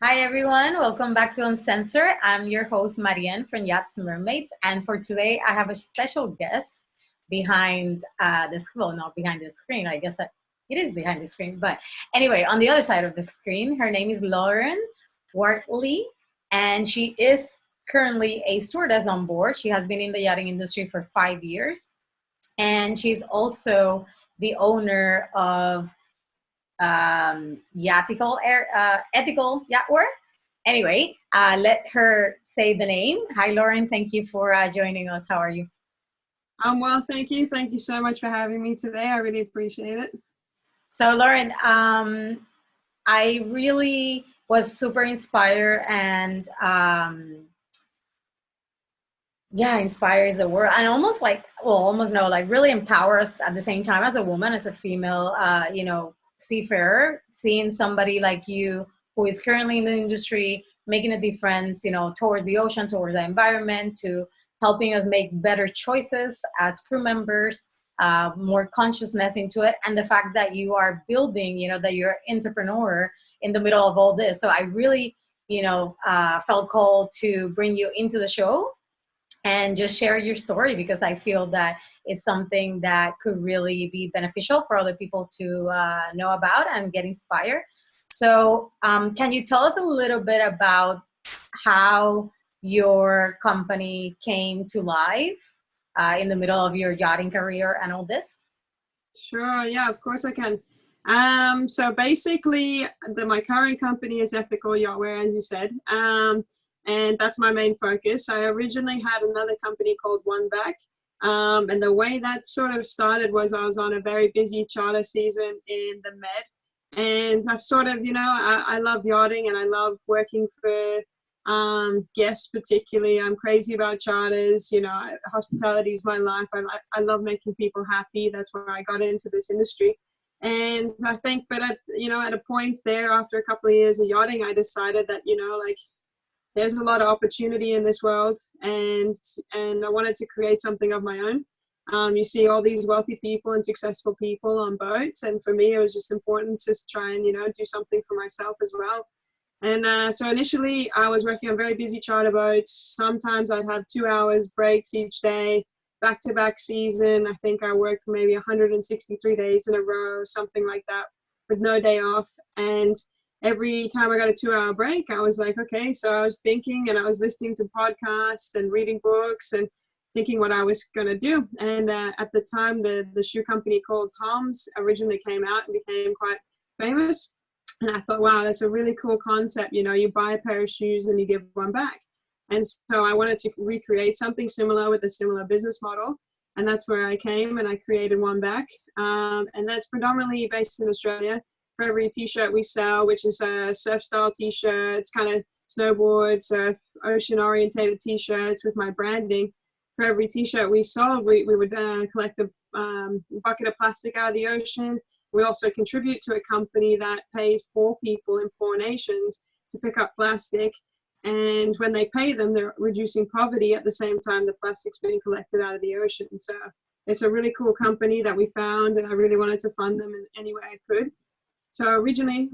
Hi everyone, welcome back to Uncensored. I'm your host Marianne from Yachts Mermaids, and for today I have a special guest behind this. Well, not behind the screen. I guess that it is behind the screen, but anyway, on the other side of the screen, her name is Lauren Wortley, and she is currently a stewardess on board. She has been in the yachting industry for 5 years, and she's also the owner of Ethical Yacht Wear. Anyway, let her say the name. Hi, Lauren. Thank you for joining us. How are you? Well, thank you. Thank you so much for having me today. I really appreciate it. So, Lauren, I really was super inspired and yeah, inspire is the word. And almost like, well, almost no, like really empower us at the same time as a woman, as a female, seafarer, seeing somebody like you who is currently in the industry, making a difference, towards the ocean, towards the environment, to helping us make better choices as crew members, more consciousness into it. And the fact that you are building, that you're an entrepreneur in the middle of all this. So I really, felt called to bring you into the show and just share your story, because I feel that it's something that could really be beneficial for other people to know about and get inspired. So, can you tell us a little bit about how your company came to life in the middle of your yachting career and all this? Sure. Yeah, of course I can. So basically, my current company is Ethical Yacht Wear, as you said, and that's my main focus. I originally had another company called One Back, and the way that sort of started was I was on a very busy charter season in the Med, and I've sort of, I love yachting and I love working for guests particularly. I'm crazy about charters. Hospitality is my life. I love making people happy. That's why I got into this industry. And I think, but at a point there, after a couple of years of yachting, I decided that, like, there's a lot of opportunity in this world, and I wanted to create something of my own. You see all these wealthy people and successful people on boats, and for me, it was just important to try and, do something for myself as well. And so initially, I was working on very busy charter boats. Sometimes I'd have 2 hours breaks each day, back-to-back season. I think I worked maybe 163 days in a row, something like that, with no day off. And every time I got a 2 hour break, I was like, okay, so I was thinking, and I was listening to podcasts and reading books and thinking what I was going to do. And at the time, the shoe company called Tom's originally came out and became quite famous. And I thought, wow, that's a really cool concept. You buy a pair of shoes and you give one back. And so I wanted to recreate something similar with a similar business model. And that's where I came and I created One Back. And that's predominantly based in Australia. For every t-shirt we sell, which is a surf style t-shirts, kind of snowboard, surf, ocean orientated t-shirts with my branding. For every t-shirt we sold, we would collect a bucket of plastic out of the ocean. We also contribute to a company that pays poor people in poor nations to pick up plastic. And when they pay them, they're reducing poverty at the same time the plastic's being collected out of the ocean. So it's a really cool company that we found, and I really wanted to fund them in any way I could. So originally,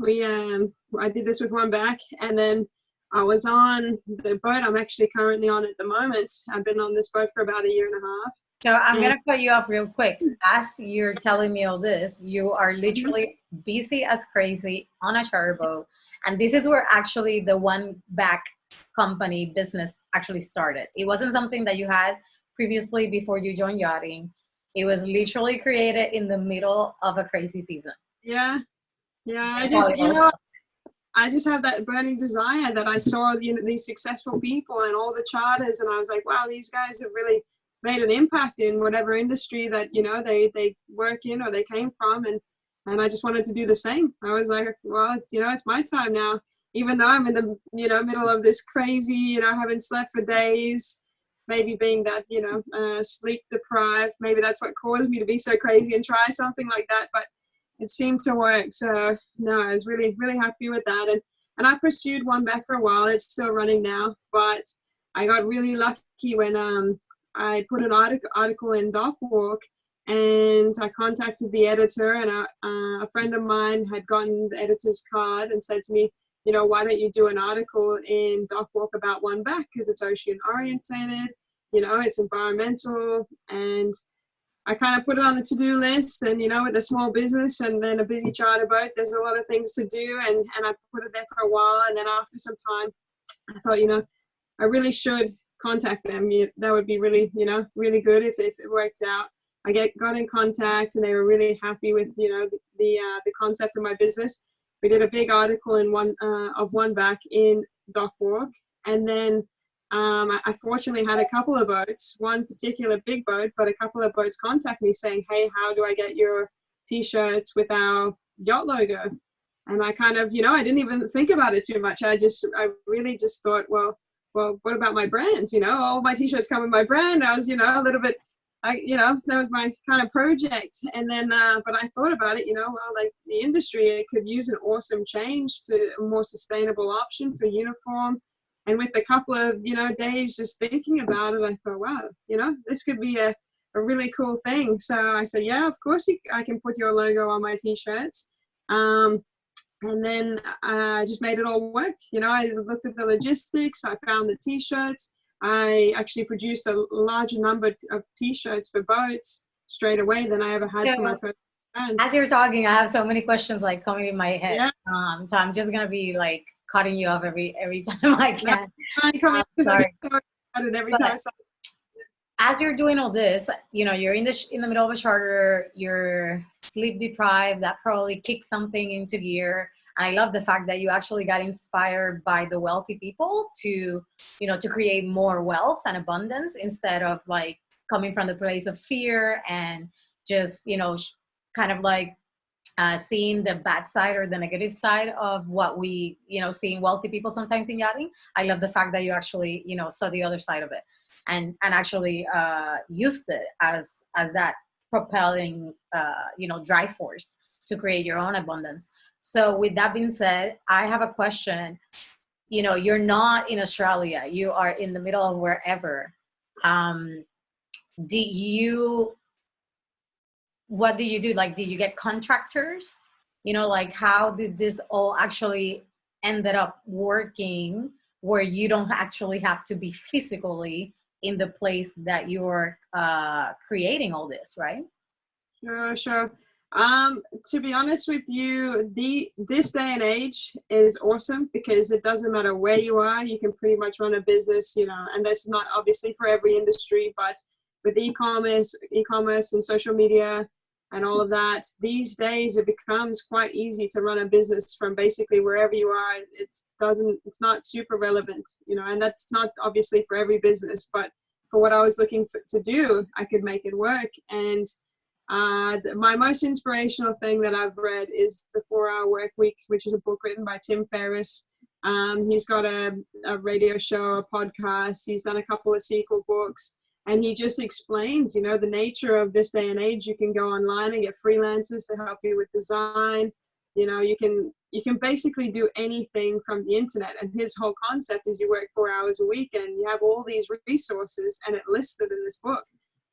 I did this with One Back, and then I was on the boat I'm actually currently on at the moment. I've been on this boat for about a year and a half. So I'm going to cut you off real quick. As you're telling me all this, you are literally busy as crazy on a charter boat. And this is where actually the One Back company business actually started. It wasn't something that you had previously before you joined yachting. It was literally created in the middle of a crazy season. Yeah. That's how it all I just have that burning desire that I saw, these successful people and all the charters, and I was like, wow, these guys have really made an impact in whatever industry that, they work in or they came from, and I just wanted to do the same. I was like, well, it's my time now, even though I'm in the, middle of this crazy, haven't slept for days, maybe being that, sleep deprived, maybe that's what caused me to be so crazy and try something like that, but it seemed to work. So no, I was really, really happy with that. And I pursued One Back for a while. It's still running now, but I got really lucky when I put an article in Dock Walk, and I contacted the editor, and a friend of mine had gotten the editor's card and said to me, you know, why don't you do an article in Dock Walk about One Back, because it's ocean orientated, you know, it's environmental. And I kind of put it on the to-do list, and, you know, with a small business and then a busy charter boat, there's a lot of things to do. And I put it there for a while. And then after some time, I thought, you know, I really should contact them. That would be really, you know, really good if it worked out. I got in contact, and they were really happy with, you know, the concept of my business. We did a big article in One Back in Dock Walk. And then I fortunately had a couple of boats, one particular big boat, but a couple of boats contact me saying, hey, how do I get your t-shirts with our yacht logo? And I kind of, you know, I didn't even think about it too much. I really just thought, well, what about my brand? You know, all my t-shirts come with my brand. I was, you know, a little bit, you know, that was my kind of project. And then, but I thought about it, you know, well, like the industry, it could use an awesome change to a more sustainable option for uniform. And with a couple of, you know, days just thinking about it, I thought, wow, you know, this could be a really cool thing. So I said, yeah, of course I can put your logo on my t-shirts. And then I just made it all work. You know, I looked at the logistics, I found the t-shirts. I actually produced a larger number of t-shirts for boats straight away than I ever had for my first brand. As you're talking, I have so many questions like coming in my head. Yeah. So I'm just gonna be like cutting you off every time I can. Sorry. Every time. As you're doing all this, you know, you're in the middle of a charter, you're sleep deprived, that probably kicks something into gear. I love the fact that you actually got inspired by the wealthy people to, you know, to create more wealth and abundance instead of like coming from the place of fear and just, you know, kind of like seeing the bad side or the negative side of what we, you know, seeing wealthy people sometimes in yachting. I love the fact that you actually, you know, saw the other side of it and actually used it as that propelling, you know, drive force to create your own abundance. So with that being said, I have a question. You know, you're not in Australia, you are in the middle of wherever. What do you do? Like, did you get contractors? You know, like how did this all actually ended up working where you don't actually have to be physically in the place that you're creating all this, right? Sure. To be honest with you, this day and age is awesome because it doesn't matter where you are, you can pretty much run a business, you know, and that's not obviously for every industry, but with e-commerce and social media and all of that, these days it becomes quite easy to run a business from basically wherever you are. It's not super relevant, you know, and that's not obviously for every business, but for what I was looking to do, I could make it work. And my most inspirational thing that I've read is The 4-Hour Work Week, which is a book written by Tim Ferriss. He's got a radio show, a podcast. He's done a couple of sequel books. And he just explains, you know, the nature of this day and age. You can go online and get freelancers to help you with design. You know, you can basically do anything from the internet. And his whole concept is you work 4 hours a week and you have all these resources, and it listed in this book.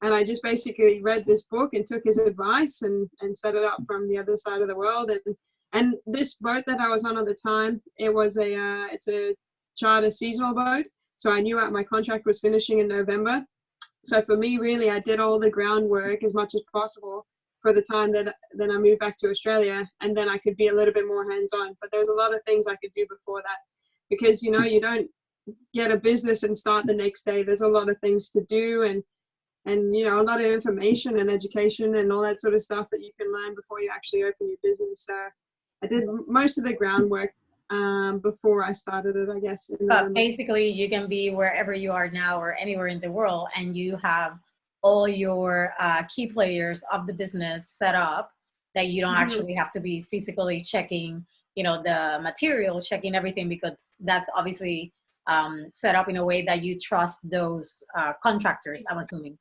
And I just basically read this book and took his advice and set it up from the other side of the world. And this boat that I was on at the time, it's a charter seasonal boat. So I knew my contract was finishing in November. So for me, really, I did all the groundwork as much as possible for the time that then I moved back to Australia, and then I could be a little bit more hands-on. But there's a lot of things I could do before that because, you know, you don't get a business and start the next day. There's a lot of things to do and you know, a lot of information and education and all that sort of stuff that you can learn before you actually open your business. So I did most of the groundwork before I started it, I guess. But basically, you can be wherever you are now or anywhere in the world, and you have all your key players of the business set up that you don't actually have to be physically checking, you know, the material, checking everything, because that's obviously set up in a way that you trust those contractors, I'm assuming.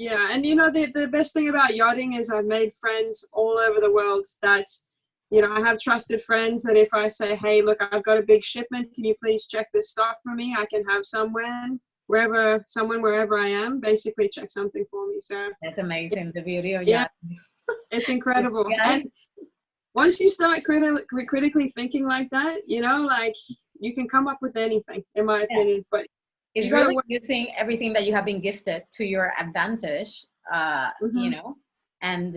Yeah, and you know, the best thing about yachting is I've made friends all over the world that, you know, I have trusted friends that if I say, hey, look, I've got a big shipment, can you please check this stock for me? I can have someone wherever I am basically check something for me. So that's amazing. The beauty of yachting. It's incredible. Yes. And once you start critically thinking like that, you know, like you can come up with anything, in my Yeah. opinion. But It's you got to really work. using everything that you have been gifted to your advantage, you Hmm. know, and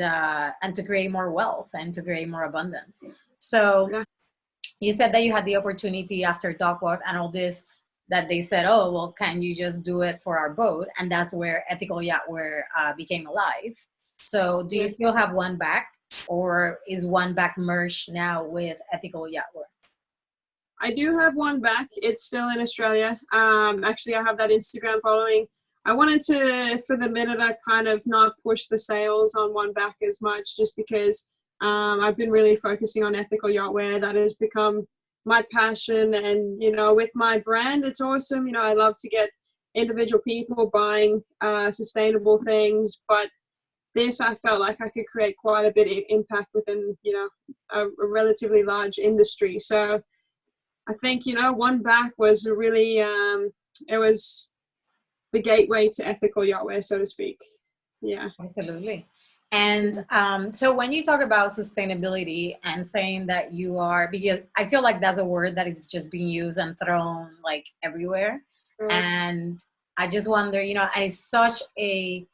to create more wealth and to create more abundance. So Yeah, you said that you had the opportunity after Dogwalk and all this, that they said, oh, well, can you just do it for our boat? And that's where Ethical Yacht Wear became alive. So do you yeah. still have one back, or is one back merged now with Ethical Yacht Wear? I do have one back. It's still in Australia. Actually, I have that Instagram following. I wanted to, for the minute, I kind of not push the sales on one back as much, just because I've been really focusing on ethical yacht wear. That has become my passion, and you know, with my brand, it's awesome. You know, I love to get individual people buying sustainable things, but this I felt like I could create quite a bit of impact within, you know, a relatively large industry. So I think, you know, one back was really, it was the gateway to ethical yacht wear, so to speak. Yeah. Absolutely. And so when you talk about sustainability and saying that you are, because I feel like that's a word that is just being used and thrown like everywhere. Right. And I just wonder, you know, and it's such a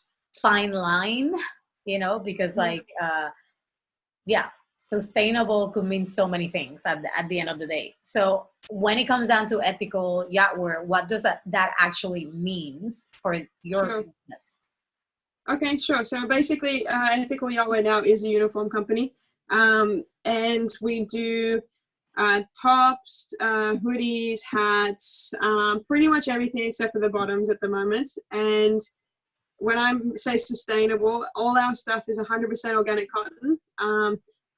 fine line, you know, because Yeah. like, yeah, sustainable could mean so many things at the end of the day. So when it comes down to ethical yacht wear, what does that actually means for your Sure. business? Okay, sure. So basically, Ethical Yacht Wear now is a uniform company, and we do tops, hoodies, hats, pretty much everything except for the bottoms at the moment. And when I say sustainable, all our stuff is 100% organic cotton.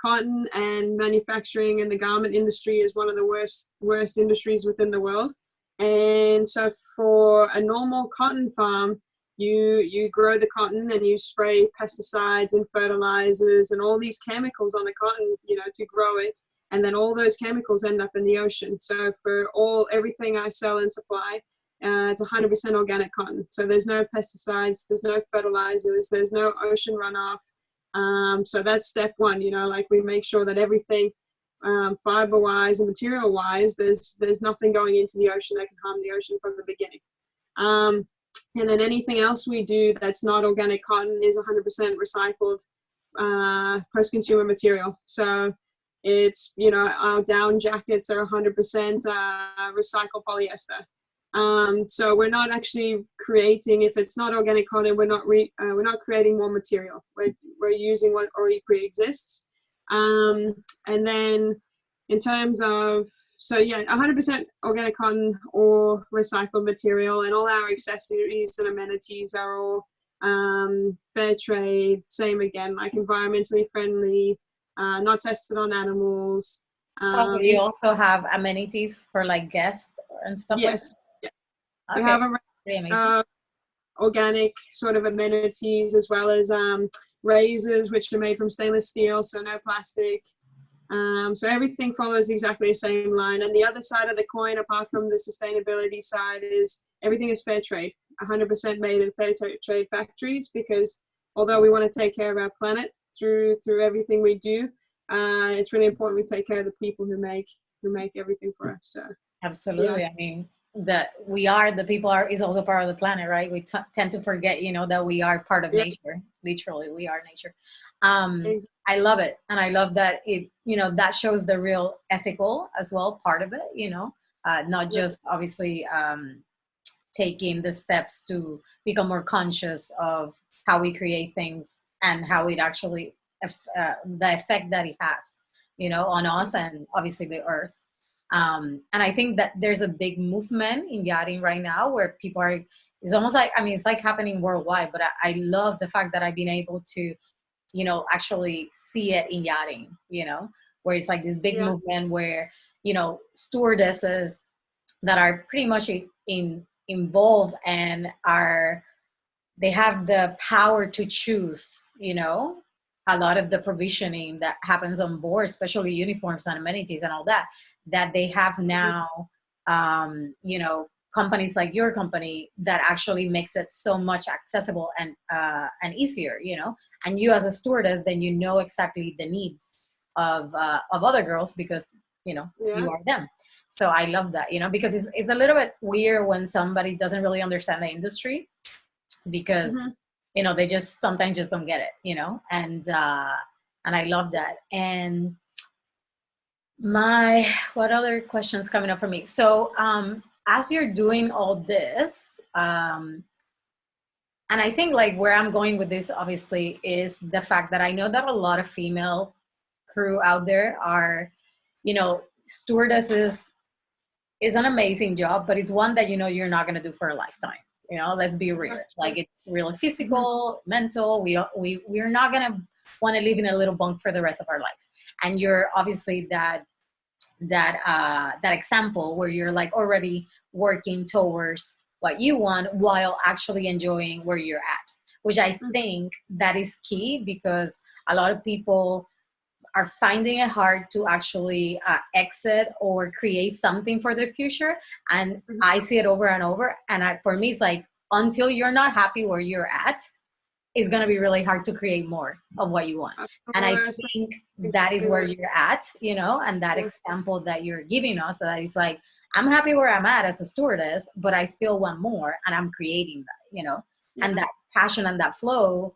Cotton and manufacturing and the garment industry is one of the worst industries within the world. And so for a normal cotton farm, you grow the cotton and you spray pesticides and fertilizers and all these chemicals on the cotton, you know, to grow it. And then all those chemicals end up in the ocean. So for everything I sell and supply, it's 100% organic cotton. So there's no pesticides, there's no fertilizers, there's no ocean runoff. So that's step one, you know, like we make sure that everything fiber wise and material wise, there's nothing going into the ocean that can harm the ocean from the beginning. And then anything else we do that's not organic cotton is 100% recycled post-consumer material. So it's, you know, our down jackets are 100% recycled polyester. So we're not actually creating, if it's not organic cotton, we're not creating more material. We're using what already pre-exists. And then in terms of, so yeah, 100% organic cotton or recycled material, and all our accessories and amenities are all fair trade. Same again, like environmentally friendly, not tested on animals. Also, you also have amenities for like guests and stuff like Yes, that. yeah. We Okay, have a pretty amazing. organic sort of amenities, as well as razors, which are made from stainless steel, so no plastic. So everything follows exactly the same line. And the other side of the coin, apart from the sustainability side, is everything is fair trade, 100% made in fair trade factories, because although we want to take care of our planet through everything we do, it's really important we take care of the people who make everything for us. So yeah, Absolutely. I mean, that we are the people are is also part of the planet, right? We tend to forget, you know, that we are part of yeah, nature. Literally, we are nature. exactly. I love it, and I love that it, you know, that shows the real ethical as well part of it. You know, not Yeah, just obviously taking the steps to become more conscious of how we create things and how it actually the effect that it has, you know, on us and obviously the earth. And I think that there's a big movement in yachting right now where people are, it's almost like, I mean, it's like happening worldwide, but I love the fact that I've been able to, you know, actually see it in yachting, you know, where it's like this big yeah, movement where, you know, stewardesses that are pretty much involved and are, they have the power to choose, you know, a lot of the provisioning that happens on board, especially uniforms and amenities and all that, that they have mhm, now, you know, companies like your company that actually makes it so much accessible and easier, you know, and you as a stewardess, then you know exactly the needs of other girls because Yeah. you are them. So I love that, because it's a little bit weird when somebody doesn't really understand the industry, because Hmm. they just sometimes just don't get it, and I love that. And what other questions coming up for me? So as you're doing all this, and I think like where I'm going with this obviously is the fact that I know that a lot of female crew out there are, stewardesses is an amazing job, but it's one that you're not going to do for a lifetime. Let's be real. Like, it's really Hmm. physical, mental. We're not going to want to live in a little bunk for the rest of our lives. And you're obviously that example where you're like already working towards what you want while actually enjoying where you're at, which I think that is key, because a lot of people are finding it hard to actually exit or create something for their future. And I see it over and over. And for me, it's like, until you're not happy where you're at, it's going to be really hard to create more of what you want. Of And I course. think that is Exactly where right. you're at, and that Yeah. example that you're giving us, that is like, I'm happy where I'm at as a stewardess, but I still want more, and I'm creating that, and Yeah. that passion and that flow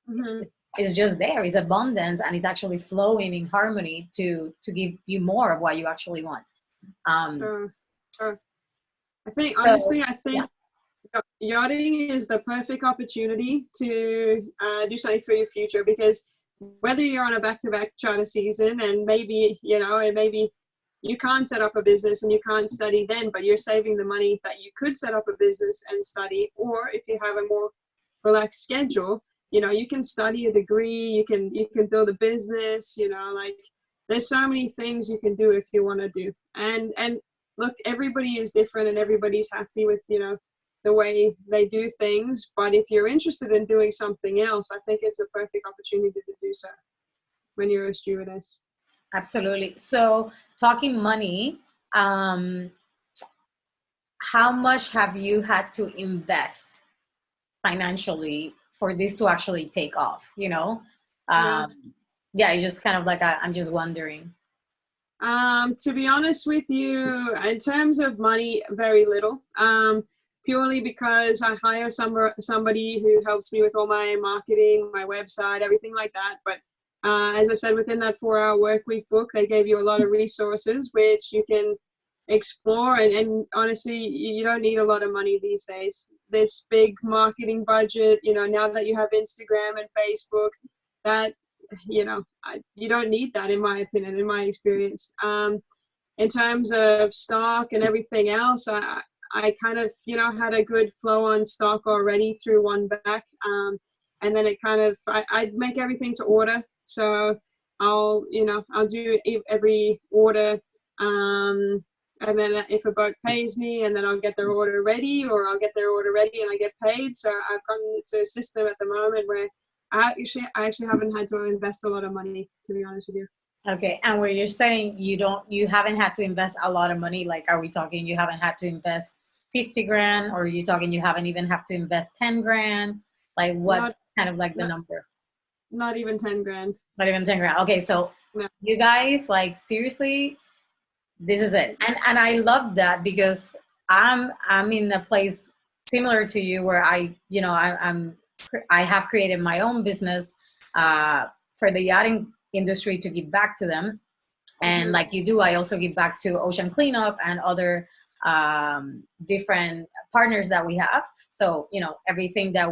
Hmm. is just there. It's abundance, and it's actually flowing in harmony to give you more of what you actually want. Um, Sure. Sure. I think, so honestly, I yeah, think yachting is the perfect opportunity to do something for your future, because whether you're on a back-to-back charter season, and maybe you can't set up a business and you can't study then, but you're saving the money that you could set up a business and study. Or if you have a more relaxed schedule, you can study a degree, you can build a business, like, there's so many things you can do if you want to do. And look, everybody is different and everybody's happy with the way they do things. But if you're interested in doing something else, I think it's a perfect opportunity to do so when you're a stewardess. absolutely. So talking money, um, how much have you had to invest financially for this to actually take off? Yeah. Yeah, it's just kind of like I'm just wondering. To be honest with you, in terms of money, very little. Purely because I hire somebody who helps me with all my marketing, my website, everything like that. But as I said, within that 4-hour work week book, they gave you a lot of resources which you can explore. And honestly, you don't need a lot of money these days. This big marketing budget, now that you have Instagram and Facebook, that you don't need that, in my opinion, in my experience. In terms of stock and everything else, I kind of had a good flow on stock already through one back, and then it kind of I make everything to order. So I'll do every order, and then if a boat pays me, and then I'll get their order ready, or I'll get their order ready and I get paid. So I've gotten into a system at the moment where I actually haven't had to invest a lot of money, to be honest with you. Okay, and where you're saying you haven't had to invest a lot of money, like, are we talking you haven't had to invest 50 grand, or are you talking you haven't even have to invest 10 grand? Like, Not what's kind of like the not number? not even 10 grand. Not even 10 grand. Okay, so No. you guys, like, seriously, this is it. And I love that, because I'm in a place similar to you where I have created my own business uh, for the yachting industry to give back to them. And Hmm. like you do, I also give back to ocean cleanup and other different partners that we have. So everything that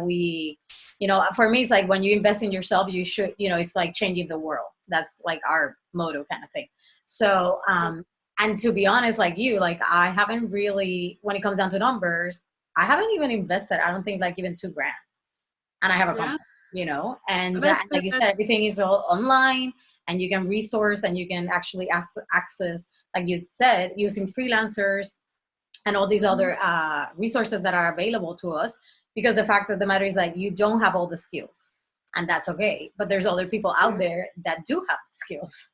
for me, it's like, when you invest in yourself, you should, it's like changing the world. That's like our motto, kind of thing. So and to be honest, like you, like, I haven't really, when it comes down to numbers, I haven't even invested, I don't think, like, even 2 grand, and I have a Yeah, company, and that's like you the said, everything is all online, and you can resource, and you can actually access, like you said, using freelancers and all these mhm. other resources that are available to us. Because the fact of the matter is that you don't have all the skills, and that's okay. But there's other people out Yeah, there that do have the skills.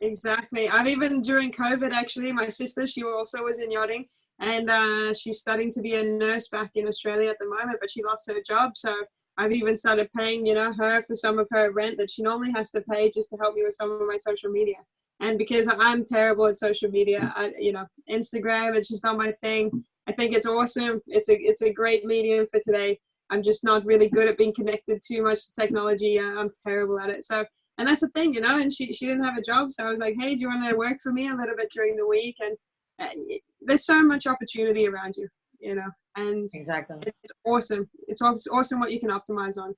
exactly. I've even during COVID, actually, my sister, she also was in yachting, and she's studying to be a nurse back in Australia at the moment, but she lost her job. So I've even started paying, you know, her for some of her rent that she normally has to pay just to help me with some of my social media. And because I'm terrible at social media, you know, Instagram, it's just not my thing. I think it's awesome. It's a great medium for today. I'm just not really good at being connected too much to technology. I'm terrible at it. So, and that's the thing, you know, and she didn't have a job. So I was like, hey, do you want to work for me a little bit during the week? And there's so much opportunity around you, you know, and Exactly. it's awesome. It's awesome what you can optimize on.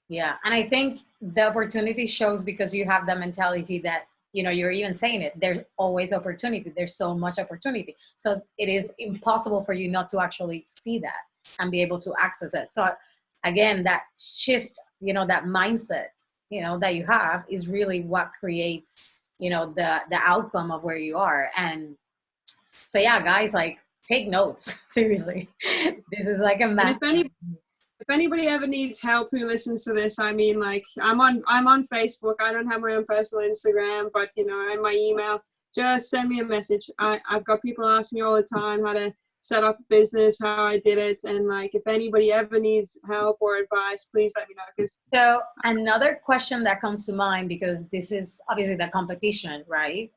Yeah. And I think the opportunity shows because you have the mentality that, you know, you're even saying it, there's always opportunity. There's so much opportunity. So it is impossible for you not to actually see that and be able to access it. So again, that shift, you know, that mindset, you know, that you have is really what creates, you know, the outcome of where you are. And so, yeah, guys, like take notes. Seriously. This is like a And massive. if anybody ever needs help who listens to this, I mean, like I'm on Facebook. I don't have my own personal Instagram, but you know, and my email, just send me a message. I've got people asking me all the time how to set up a business, how I did it. And like, if anybody ever needs help or advice, please let me know. Because So another question that comes to mind, because this is obviously the competition, right?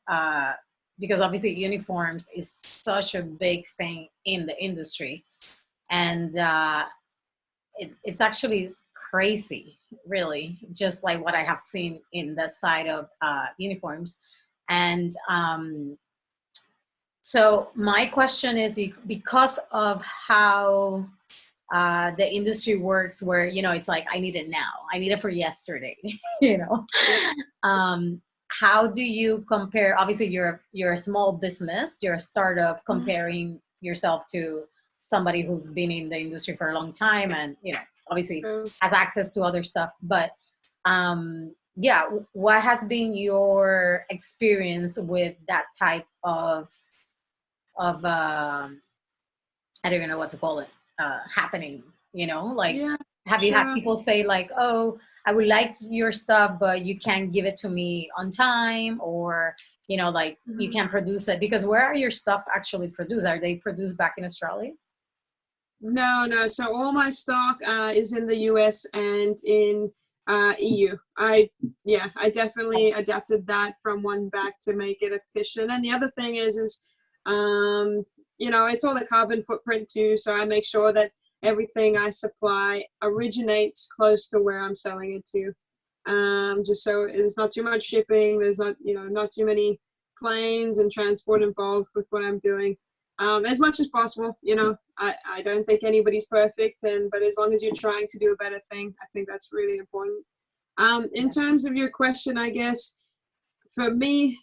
Because obviously uniforms is such a big thing in the industry. And it's actually crazy, really, just like what I have seen in the side of uniforms. And so my question is, because of how the industry works, where, you know, it's like, I need it now, I need it for yesterday, you know, how do you compare? Obviously you're a small business, you're a startup, comparing yourself to somebody who's been in the industry for a long time and, you know, obviously has access to other stuff. But yeah, what has been your experience with that type of I don't even know what to call it, happening, you know, like, yeah, have you had sure. people say like, oh, I would like your stuff, but you can't give it to me on time, or, you know, like you can't produce it? Because where are your stuff actually produced? Are they produced back in Australia? No. So all my stock is in the US and in EU. I definitely adapted that from one back to make it efficient. And the other thing is you know, it's all the carbon footprint too. So I make sure that everything I supply originates close to where I'm selling it to. Just so there's not too much shipping. There's not, you know, not too many planes and transport involved with what I'm doing. As much as possible, you know, I don't think anybody's perfect, but as long as you're trying to do a better thing, I think that's really important. In terms of your question, I guess for me,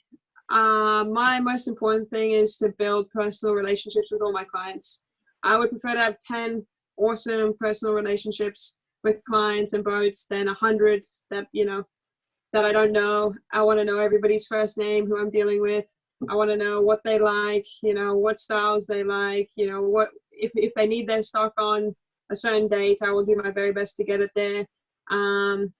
my most important thing is to build personal relationships with all my clients. I would prefer to have 10 awesome personal relationships with clients and boats than 100 that, you know, that I don't know. I want to know everybody's first name who I'm dealing with. I want to know what they like, you know, what styles they like, you know, what if they need their stock on a certain date, I will do my very best to get it there.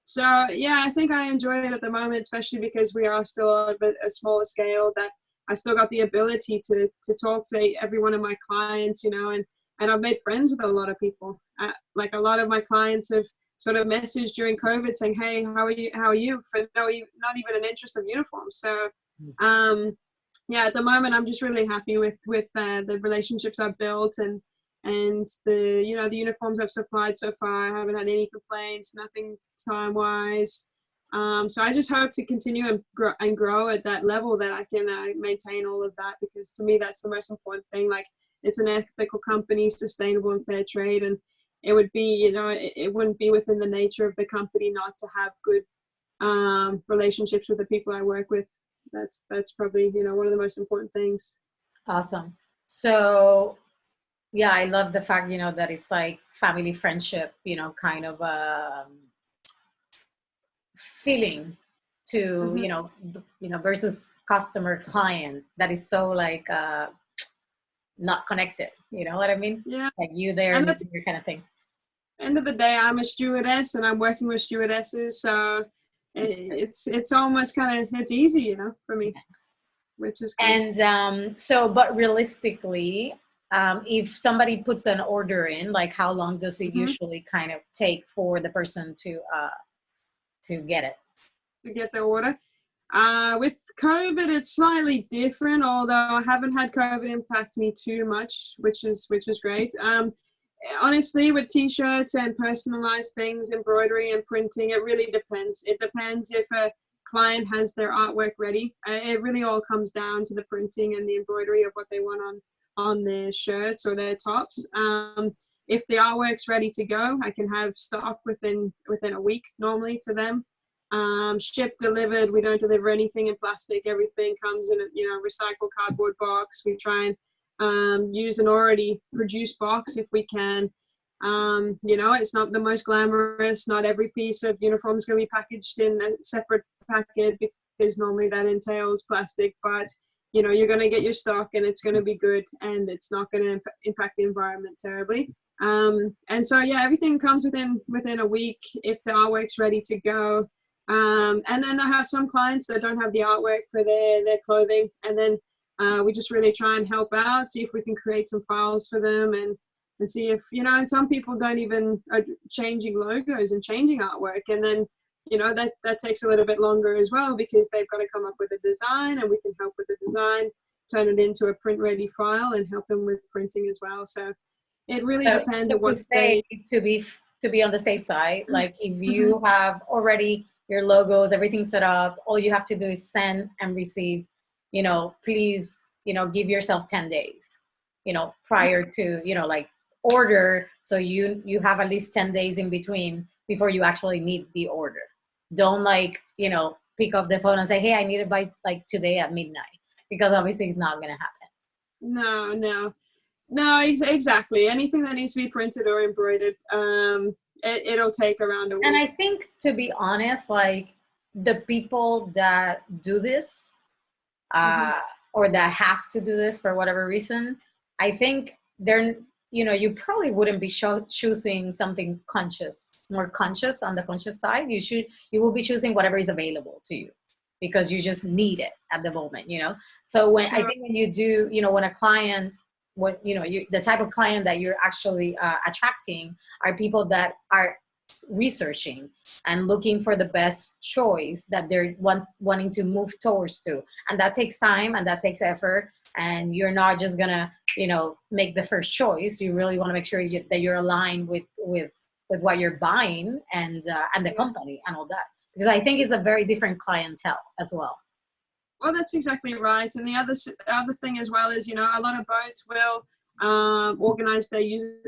So yeah, I think I enjoy it at the moment, especially because we are still a bit a smaller scale, that I still got the ability to talk to every one of my clients, you know, and I've made friends with a lot of people. Like a lot of my clients have sort of messaged during COVID saying, hey, how are you? How are you? For not even an interest of uniforms. So yeah, at the moment I'm just really happy with the relationships I've built and the, you know, the uniforms I've supplied so far. I haven't had any complaints, nothing time wise. So I just hope to continue and grow at that level, that I can maintain all of that, because to me that's the most important thing. Like, it's an ethical company, sustainable and fair trade, and it would be, you know, it wouldn't be within the nature of the company not to have good relationships with the people I work with. That's probably, you know, one of the most important things. Awesome. So yeah, I love the fact, you know, that it's like family friendship, you know, kind of feeling to, Mm-hmm. you know, versus customer client, that is so like not connected, you know what I mean? Yeah, Like you there, and me at the here kind of thing. end of the day, I'm a stewardess and I'm working with stewardesses, so it's almost kind of, it's easy, you know, for me, which is good. And so, but realistically, if somebody puts an order in, like how long does it Mhm. usually kind of take for the person to get it? To get the order. With COVID, it's slightly different, although I haven't had COVID impact me too much, which is great. Honestly, with t-shirts and personalized things, embroidery and printing, it really depends. It depends if a client has their artwork ready. It really all comes down to the printing and the embroidery of what they want on their shirts or their tops. If the artwork's ready to go, I can have stock within a week normally to them. Shipped, delivered. We don't deliver anything in plastic. Everything comes in a recycled cardboard box. We try and use an already produced box if we can. It's not the most glamorous. Not every piece of uniform is going to be packaged in a separate packet because normally that entails plastic. But you're going to get your stock and it's going to be good and it's not going to impact the environment terribly. And so yeah, everything comes within a week if the artwork's ready to go. And then I have some clients that don't have the artwork for their clothing, and then we just really try and help out, see if we can create some files for them, and see if and some people don't even changing logos and changing artwork, and then that takes a little bit longer as well because they've got to come up with a design, and we can help with the design, turn it into a print ready file, and help them with printing as well. So it really depends So on to what say they. to be on the safe side, like if Mhm. you have already your logos, everything set up, all you have to do is send and receive. Please, give yourself 10 days, prior to, like order. So you have at least 10 days in between before you actually need the order. Don't like, pick up the phone and say, hey, I need it by like today at midnight, because obviously it's not going to happen. No, no. No, exactly. Anything that needs to be printed or embroidered, it'll take around a And week. I think, to be honest, like the people that do this, Hmm. uh, or that have to do this for whatever reason, I think you probably wouldn't be choosing something more conscious on the conscious side. You will be choosing whatever is available to you because you just need it at the moment. So I Sure. think when you do, when a client, the type of client that you're actually attracting are people that are researching and looking for the best choice that they're wanting to move towards to, and that takes time and that takes effort, and you're not just gonna make the first choice. You really want to make sure that you're aligned with what you're buying, and the Yeah. company and all that, because I think it's a very different clientele as well. Well, that's exactly right. And the other thing as well is, a lot of boats will organize their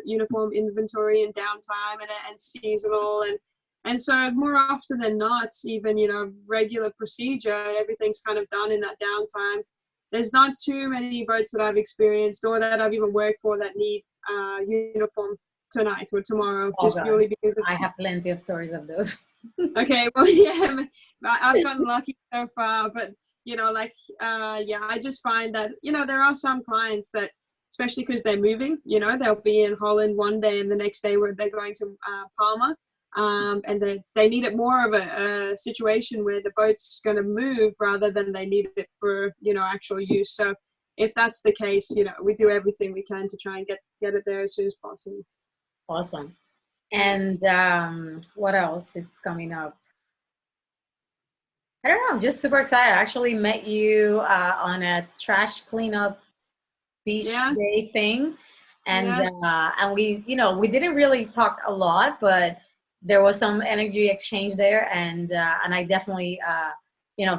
uniform inventory in downtime and seasonal, and so more often than not, even regular procedure, everything's kind of done in that downtime. There's not too many boats that I've experienced or that I've even worked for that need uniform tonight or tomorrow, Oh just god, purely because I it's have plenty of stories of those. okay. Well, yeah, I've gotten lucky so far, but yeah, I just find that there are some clients that, especially because they're moving, they'll be in Holland one day and the next day where they're going to Palma, and they need it more of a situation where the boat's going to move rather than they need it for actual use. So if that's the case, we do everything we can to try and get it there as soon as possible. Awesome. Yeah. And what else is coming up? I don't know. I'm just super excited. I actually met you on a trash cleanup beach Yeah. day thing, and Yeah. we didn't really talk a lot, but there was some energy exchange there, and I definitely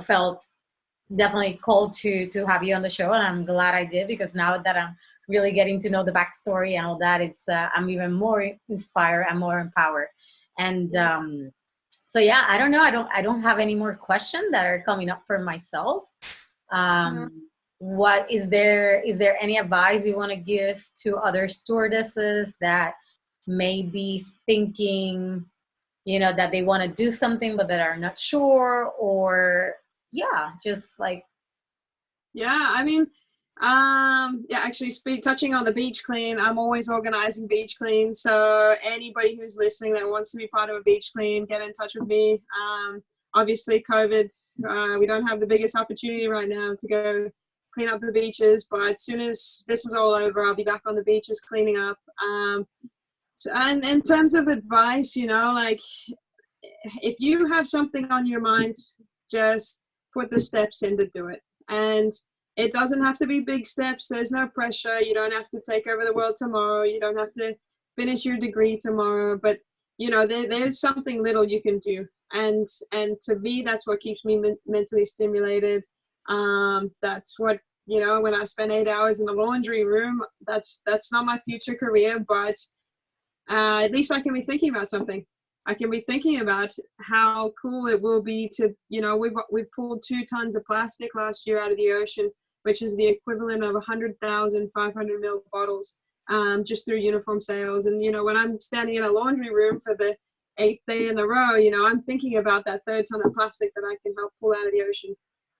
felt definitely called to have you on the show, and I'm glad I did, because now that I'm really getting to know the backstory and all that, it's I'm even more inspired and more empowered, and Yeah. so yeah, I don't know. I don't have any more questions that are coming up for myself. Yeah. What is there any advice you want to give to other stewardesses that may be thinking, that they want to do something but that are not sure, or yeah, just like Yeah, I mean, yeah, actually, touching on the beach clean, I'm always organizing beach clean. So anybody who's listening that wants to be part of a beach clean, get in touch with me. Obviously, COVID, we don't have the biggest opportunity right now to go clean up the beaches. But as soon as this is all over, I'll be back on the beaches cleaning up. So, and in terms of advice, you know, like if you have something on your mind, just put the steps in to do it. And it doesn't have to be big steps. There's no pressure. You don't have to take over the world tomorrow. You don't have to finish your degree tomorrow. But, you know, there's something little you can do. And to me, that's what keeps me mentally stimulated. That's what, you know, when I spend 8 hours in the laundry room, that's not my future career, but at least I can be thinking about something. I can be thinking about how cool it will be to, you know, we've pulled 2 tons of plastic last year out of the ocean, which is the equivalent of 100,000 500 ml bottles, just through uniform sales. And, you know, when I'm standing in a laundry room for the 8th day in a row, you know, I'm thinking about that 3rd ton of plastic that I can help pull out of the ocean.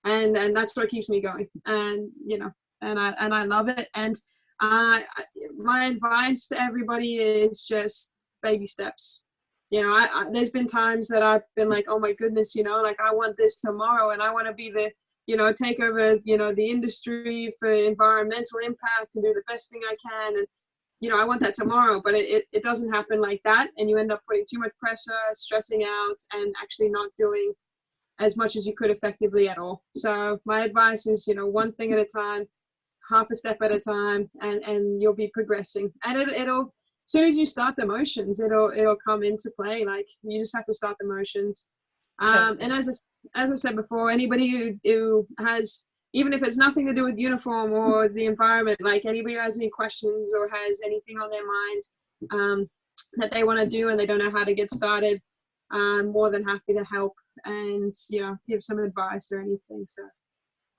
And that's what keeps me going. And, you know, and I love it. And my advice to everybody is just baby steps. You know, there's been times that I've been like, oh my goodness, you know, like I want this tomorrow and I want to be the, you know, take over, you know, the industry for environmental impact and do the best thing I can. And, you know, I want that tomorrow, but it doesn't happen like that. And you end up putting too much pressure, stressing out, and actually not doing as much as you could effectively at all. So my advice is, you know, one thing at a time, half a step at a time, and you'll be progressing. And it'll, as soon as you start the motions, it'll come into play. Like you just have to start the motions. And as I said before, anybody who has, even if it's nothing to do with uniform or the environment, like anybody who has any questions or has anything on their minds that they want to do and they don't know how to get started, I'm more than happy to help and, you know, give some advice or anything. So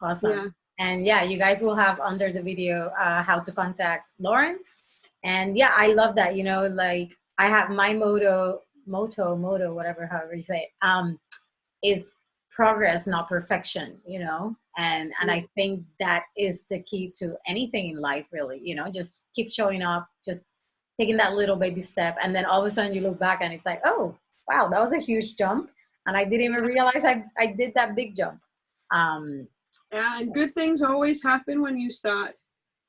awesome. Yeah. And yeah, you guys will have under the video how to contact Lauren. And yeah, I love that, you know, like I have my motto, whatever, however you say it, is progress, not perfection, you know? And I think that is the key to anything in life, really, you know, just keep showing up, just taking that little baby step. And then all of a sudden you look back and it's like, oh, wow, that was a huge jump. And I didn't even realize I did that big jump. Yeah, and good things always happen when you start.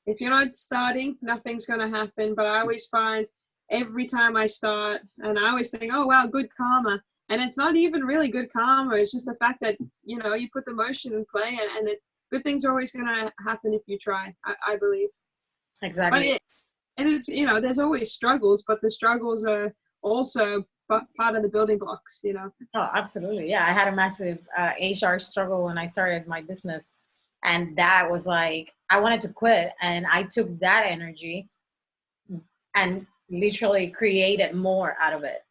If you're not starting, nothing's going to happen. But I always find every time I start, and I always think, oh, wow, good karma. And it's not even really good karma. It's just the fact that, you know, you put the motion in play, and good things are always going to happen if you try, I believe. Exactly. And it's, you know, there's always struggles, but the struggles are also part of the building blocks, you know. Oh, absolutely. Yeah, I had a massive HR struggle when I started my business. And that was like, I wanted to quit. And I took that energy and literally created more out of it.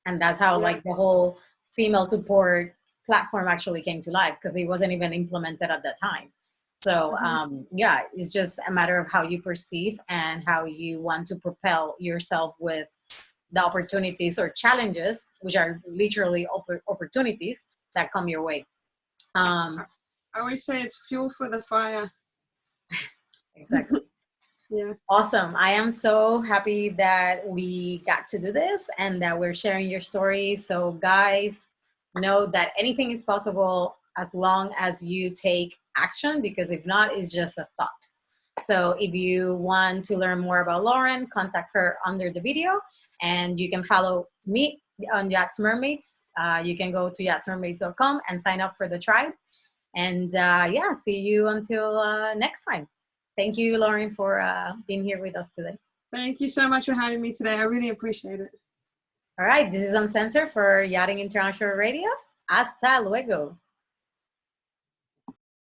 And that's how like the whole female support platform actually came to life, because it wasn't even implemented at that time. So yeah, it's just a matter of how you perceive and how you want to propel yourself with the opportunities or challenges, which are literally opportunities that come your way. I always say it's fuel for the fire. Exactly. Yeah. Awesome. I am so happy that we got to do this and that we're sharing your story. So guys, know that anything is possible as long as you take action, because if not, it's just a thought. So if you want to learn more about Lauren, contact her under the video, and you can follow me on Yachts Mermaids. You can go to yachtsmermaids.com and sign up for the tribe. And yeah, see you until next time. Thank you, Lauren, for being here with us today. Thank you so much for having me today. I really appreciate it. All right, this is Uncensored for Yachting International Radio. Hasta luego.